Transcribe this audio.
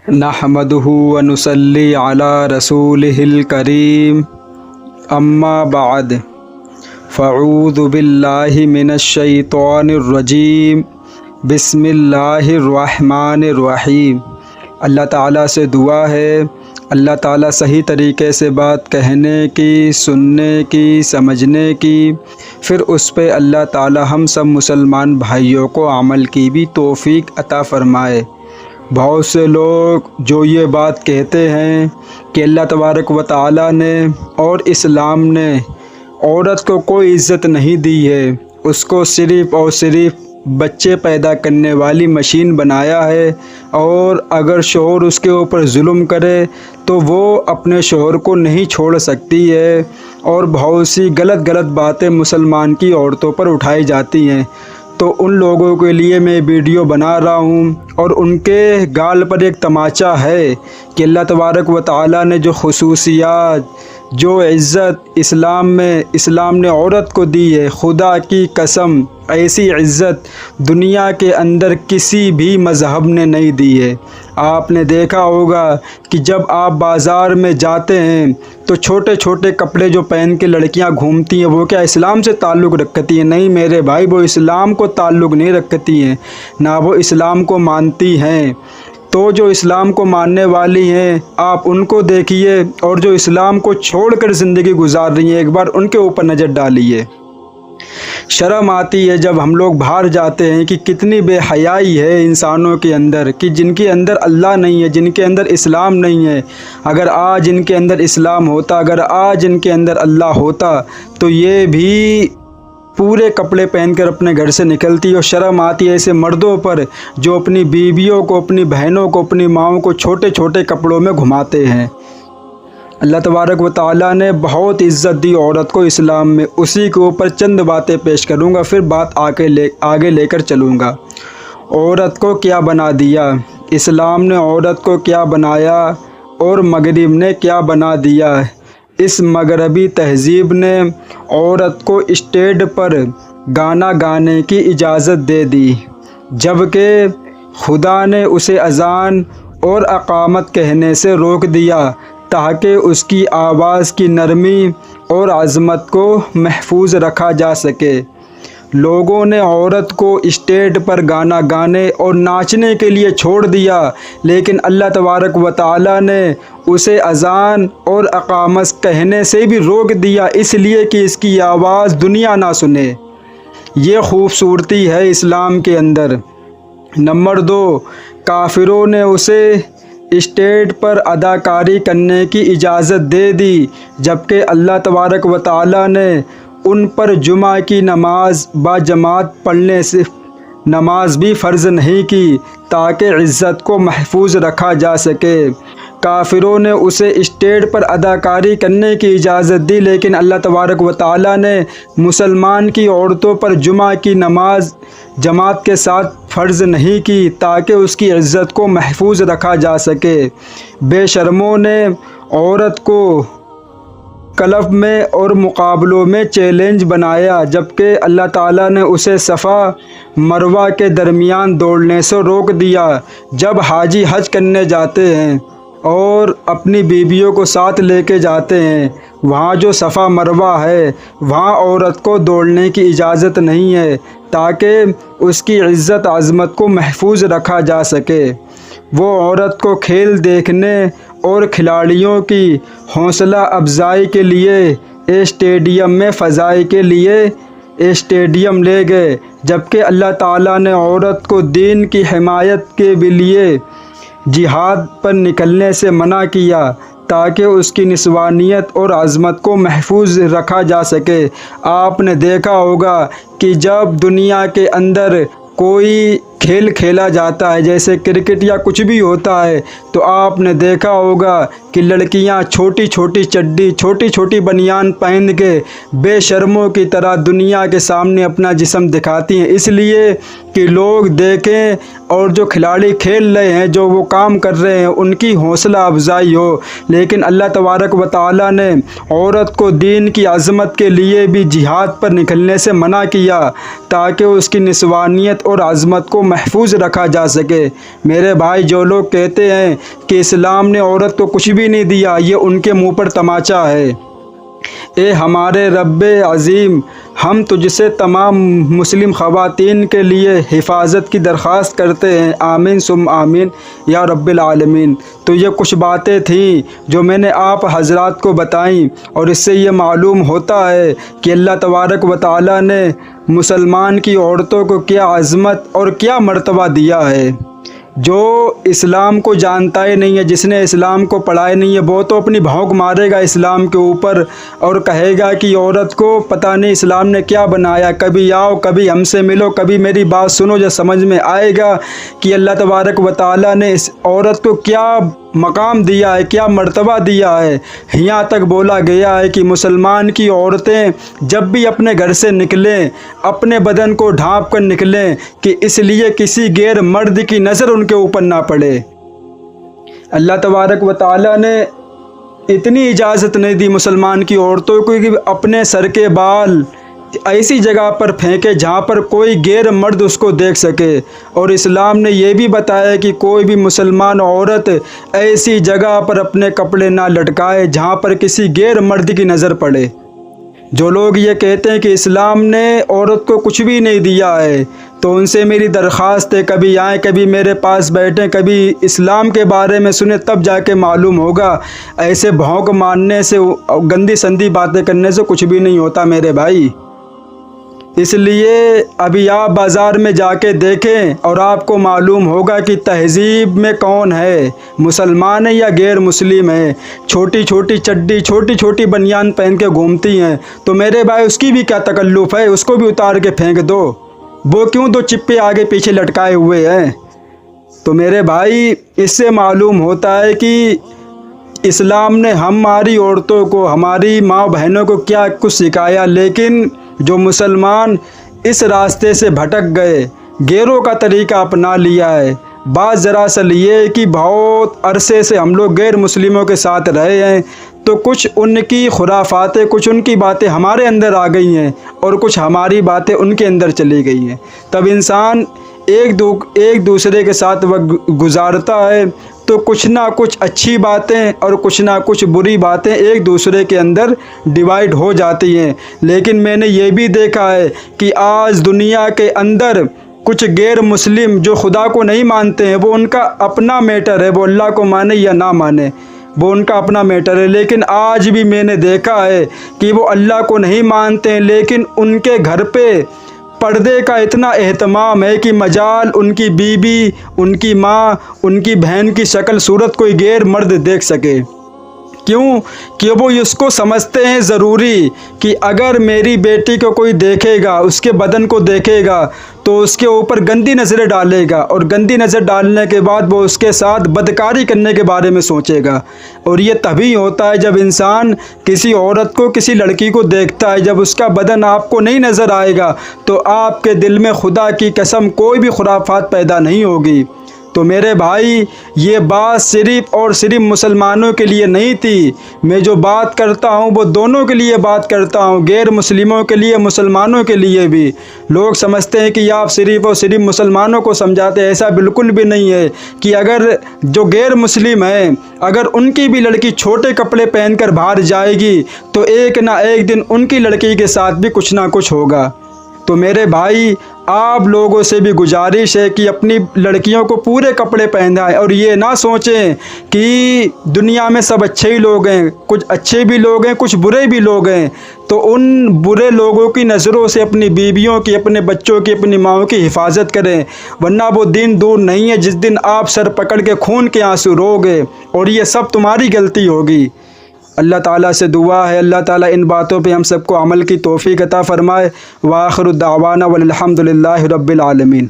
نحمدہ ونصلی علی رسولہ الکریم اما بعد فاعوذ باللہ من الشیطان الرجیم بسم اللہ الرحمن الرحیم۔ اللہ تعالیٰ سے دعا ہے اللہ تعالیٰ صحیح طریقے سے بات کہنے کی، سننے کی، سمجھنے کی، پھر اس پہ اللہ تعالیٰ ہم سب مسلمان بھائیوں کو عمل کی بھی توفیق عطا فرمائے۔ بہت سے لوگ جو یہ بات کہتے ہیں کہ اللہ تبارک و تعالیٰ نے اور اسلام نے عورت کو کوئی عزت نہیں دی ہے، اس کو صرف اور صرف بچے پیدا کرنے والی مشین بنایا ہے، اور اگر شوہر اس کے اوپر ظلم کرے تو وہ اپنے شوہر کو نہیں چھوڑ سکتی ہے، اور بہت سی غلط باتیں مسلمان کی عورتوں پر اٹھائی جاتی ہیں۔ تو ان لوگوں کے لیے میں ویڈیو بنا رہا ہوں، اور ان کے گال پر ایک تماچا ہے کہ اللہ تبارک و تعالیٰ نے جو خصوصیات، جو عزت اسلام نے عورت کو دی ہے، خدا کی قسم ایسی عزت دنیا کے اندر کسی بھی مذہب نے نہیں دی ہے۔ آپ نے دیکھا ہوگا کہ جب آپ بازار میں جاتے ہیں تو چھوٹے چھوٹے کپڑے جو پہن کے لڑکیاں گھومتی ہیں وہ کیا اسلام سے تعلق رکھتی ہیں؟ نہیں میرے بھائی، وہ اسلام کو تعلق نہیں رکھتی ہیں، نہ وہ اسلام کو مانتی ہیں۔ تو جو اسلام کو ماننے والی ہیں آپ ان کو دیکھیے، اور جو اسلام کو چھوڑ کر زندگی گزار رہی ہیں ایک بار ان کے اوپر نظر ڈالیے۔ شرم آتی ہے جب ہم لوگ باہر جاتے ہیں کہ کتنی بے حیائی ہے انسانوں کے اندر، کہ جن کے اندر اللہ نہیں ہے، جن کے اندر اسلام نہیں ہے۔ اگر آج ان کے اندر اسلام ہوتا، اگر آج ان کے اندر اللہ ہوتا تو یہ بھی پورے کپڑے پہن کر اپنے گھر سے نکلتی۔ اور شرم آتی ہے ایسے مردوں پر جو اپنی بیویوں کو، اپنی بہنوں کو، اپنی ماؤں کو چھوٹے چھوٹے کپڑوں میں گھماتے ہیں۔ اللہ تبارک و تعالیٰ نے بہت عزت دی عورت کو اسلام میں، اسی کے اوپر چند باتیں پیش کروں گا، پھر بات آگے لے کر چلوں گا۔ عورت کو کیا بنا دیا اسلام نے، عورت کو کیا بنایا اور مغرب نے کیا بنا دیا۔ اس مغربی تہذیب نے عورت کو اسٹیج پر گانا گانے کی اجازت دے دی، جبکہ خدا نے اسے اذان اور اقامت کہنے سے روک دیا تاکہ اس کی آواز کی نرمی اور عظمت کو محفوظ رکھا جا سکے۔ لوگوں نے عورت کو اسٹیج پر گانا گانے اور ناچنے کے لیے چھوڑ دیا، لیکن اللہ تبارک و تعالیٰ نے اسے اذان اور اقامت کہنے سے بھی روک دیا، اس لیے کہ اس کی آواز دنیا نہ سنے۔ یہ خوبصورتی ہے اسلام کے اندر۔ نمبر 2، کافروں نے اسے اسٹیج پر اداکاری کرنے کی اجازت دے دی، جبکہ اللہ تبارک و تعالیٰ نے ان پر جمعہ کی نماز باجماعت پڑھنے سے نماز بھی فرض نہیں کی تاکہ عزت کو محفوظ رکھا جا سکے۔ کافروں نے اسے اسٹیج پر اداکاری کرنے کی اجازت دی، لیکن اللہ تبارک و تعالیٰ نے مسلمان کی عورتوں پر جمعہ کی نماز جماعت کے ساتھ فرض نہیں کی تاکہ اس کی عزت کو محفوظ رکھا جا سکے۔ بے شرموں نے عورت کو کلب میں اور مقابلوں میں چیلنج بنایا، جبکہ اللہ تعالیٰ نے اسے صفا مروہ کے درمیان دوڑنے سے روک دیا۔ جب حاجی حج کرنے جاتے ہیں اور اپنی بیویوں کو ساتھ لے کے جاتے ہیں، وہاں جو صفا مروہ ہے وہاں عورت کو دوڑنے کی اجازت نہیں ہے تاکہ اس کی عزت عظمت کو محفوظ رکھا جا سکے۔ وہ عورت کو کھیل دیکھنے اور کھلاڑیوں کی حوصلہ افزائی کے لیے اسٹیڈیم میں فضائی کے لیے اسٹیڈیم لے گئے، جبکہ اللہ تعالیٰ نے عورت کو دین کی حمایت کے لیے جہاد پر نکلنے سے منع کیا تاکہ اس کی نسوانیت اور عظمت کو محفوظ رکھا جا سکے۔ آپ نے دیکھا ہوگا کہ جب دنیا کے اندر کوئی کھیل کھیلا جاتا ہے، جیسے کرکٹ یا کچھ بھی ہوتا ہے، تو آپ نے دیکھا ہوگا کہ لڑکیاں چھوٹی چھوٹی چڈی، چھوٹی چھوٹی بنیان پہن کے بے شرموں کی طرح دنیا کے سامنے اپنا جسم دکھاتی ہیں، اس لیے کہ لوگ دیکھیں اور جو کھلاڑی کھیل رہے ہیں، جو وہ کام کر رہے ہیں، ان کی حوصلہ افزائی ہو۔ لیکن اللہ تبارک و تعالیٰ نے عورت کو دین کی عظمت کے لیے بھی جہاد پر نکلنے سے منع کیا تاکہ اس کی نسوانیت اور عظمت کو محفوظ رکھا جا سکے۔ میرے بھائی، جو لوگ کہتے ہیں کہ اسلام نے عورت کو کچھ بھی نہیں دیا، یہ ان کے منہ پر تماچا ہے۔ اے ہمارے رب عظیم، ہم تجھ سے تمام مسلم خواتین کے لیے حفاظت کی درخواست کرتے ہیں، آمین ثم آمین یا رب العالمین۔ تو یہ کچھ باتیں تھیں جو میں نے آپ حضرات کو بتائیں، اور اس سے یہ معلوم ہوتا ہے کہ اللہ تبارک و تعالیٰ نے مسلمان کی عورتوں کو کیا عظمت اور کیا مرتبہ دیا ہے۔ جو اسلام کو جانتا ہی نہیں ہے، جس نے اسلام کو پڑھا ہی نہیں ہے، وہ تو اپنی بھونک مارے گا اسلام کے اوپر اور کہے گا کہ عورت کو پتہ نہیں اسلام نے کیا بنایا۔ کبھی آؤ، کبھی ہم سے ملو، کبھی میری بات سنو، جو سمجھ میں آئے گا کہ اللہ تبارک و تعالیٰ نے اس عورت کو کیا مقام دیا ہے، کیا مرتبہ دیا ہے۔ یہاں تک بولا گیا ہے کہ مسلمان کی عورتیں جب بھی اپنے گھر سے نکلیں، اپنے بدن کو ڈھانپ کر نکلیں کہ اس لیے کسی غیر مرد کی نظر ان کے اوپر نہ پڑے۔ اللہ تبارک و تعالیٰ نے اتنی اجازت نہیں دی مسلمان کی عورتوں کو کہ اپنے سر کے بال ایسی جگہ پر پھینکے جہاں پر کوئی غیر مرد اس کو دیکھ سکے، اور اسلام نے یہ بھی بتایا کہ کوئی بھی مسلمان عورت ایسی جگہ پر اپنے کپڑے نہ لٹکائے جہاں پر کسی غیر مرد کی نظر پڑے۔ جو لوگ یہ کہتے ہیں کہ اسلام نے عورت کو کچھ بھی نہیں دیا ہے، تو ان سے میری درخواست ہے کبھی آئیں، کبھی میرے پاس بیٹھیں، کبھی اسلام کے بارے میں سنیں، تب جا کے معلوم ہوگا۔ ایسے بھونک مارنے سے، گندی سندی باتیں کرنے سے کچھ بھی نہیں ہوتا میرے بھائی۔ اس لیے ابھی آپ بازار میں جا کے دیکھیں اور آپ کو معلوم ہوگا کہ تہذیب میں کون ہے، مسلمان ہے یا غیر مسلم ہے۔ چھوٹی چھوٹی چڈی، چھوٹی چھوٹی بنیان پہن کے گھومتی ہیں، تو میرے بھائی اس کی بھی کیا تکلف ہے، اس کو بھی اتار کے پھینک دو۔ وہ کیوں دو چپے آگے پیچھے لٹکائے ہوئے ہیں؟ تو میرے بھائی، اس سے معلوم ہوتا ہے کہ اسلام نے ہماری عورتوں کو، ہماری ماں بہنوں کو کیا کچھ سکھایا، لیکن جو مسلمان اس راستے سے بھٹک گئے، غیروں کا طریقہ اپنا لیا ہے۔ بات ذرا سا یہ کہ بہت عرصے سے ہم لوگ غیر مسلموں کے ساتھ رہے ہیں، تو کچھ ان کی خرافاتیں، کچھ ان کی باتیں ہمارے اندر آ گئی ہیں اور کچھ ہماری باتیں ان کے اندر چلی گئی ہیں۔ تب انسان ایک دوسرے کے ساتھ وقت گزارتا ہے تو کچھ نہ کچھ اچھی باتیں اور کچھ نہ کچھ بری باتیں ایک دوسرے کے اندر ڈیوائیڈ ہو جاتی ہیں۔ لیکن میں نے یہ بھی دیکھا ہے کہ آج دنیا کے اندر کچھ غیر مسلم جو خدا کو نہیں مانتے ہیں، وہ ان کا اپنا میٹر ہے، وہ اللہ کو مانے یا نہ مانے، وہ ان کا اپنا میٹر ہے۔ لیکن آج بھی میں نے دیکھا ہے کہ وہ اللہ کو نہیں مانتے ہیں، لیکن ان کے گھر پہ پردے کا اتنا اہتمام ہے کہ مجال ان کی بیوی، ان کی ماں، ان کی بہن کی شکل صورت کوئی غیر مرد دیکھ سکے۔ کیوں کہ وہ اس کو سمجھتے ہیں ضروری کہ اگر میری بیٹی کو کوئی دیکھے گا، اس کے بدن کو دیکھے گا، تو اس کے اوپر گندی نظریں ڈالے گا، اور گندی نظر ڈالنے کے بعد وہ اس کے ساتھ بدکاری کرنے کے بارے میں سوچے گا۔ اور یہ تبھی ہوتا ہے جب انسان کسی عورت کو، کسی لڑکی کو دیکھتا ہے، جب اس کا بدن آپ کو نہیں نظر آئے گا تو آپ کے دل میں خدا کی قسم کوئی بھی خرافات پیدا نہیں ہوگی۔ تو میرے بھائی، یہ بات صرف اور صرف مسلمانوں کے لیے نہیں تھی، میں جو بات کرتا ہوں وہ دونوں کے لیے بات کرتا ہوں، غیر مسلموں کے لیے، مسلمانوں کے لیے بھی۔ لوگ سمجھتے ہیں کہ آپ صرف اور صرف مسلمانوں کو سمجھاتے ہیں، ایسا بالکل بھی نہیں ہے کہ اگر جو غیر مسلم ہیں، اگر ان کی بھی لڑکی چھوٹے کپڑے پہن کر باہر جائے گی تو ایک نہ ایک دن ان کی لڑکی کے ساتھ بھی کچھ نہ کچھ ہوگا۔ تو میرے بھائی، آپ لوگوں سے بھی گزارش ہے کہ اپنی لڑکیوں کو پورے کپڑے پہنائیں، اور یہ نہ سوچیں کہ دنیا میں سب اچھے ہی لوگ ہیں، کچھ اچھے بھی لوگ ہیں، کچھ برے بھی لوگ ہیں، تو ان برے لوگوں کی نظروں سے اپنی بیویوں کی، اپنے بچوں کی، اپنی ماؤں کی حفاظت کریں، ورنہ وہ دن دور نہیں ہے جس دن آپ سر پکڑ کے خون کے آنسو رو گے، اور یہ سب تمہاری غلطی ہوگی۔ اللہ تعالیٰ سے دعا ہے اللہ تعالیٰ ان باتوں پہ ہم سب کو عمل کی توفیق عطا فرمائے۔ وآخر الدعوانا والحمد للہ رب العالمین۔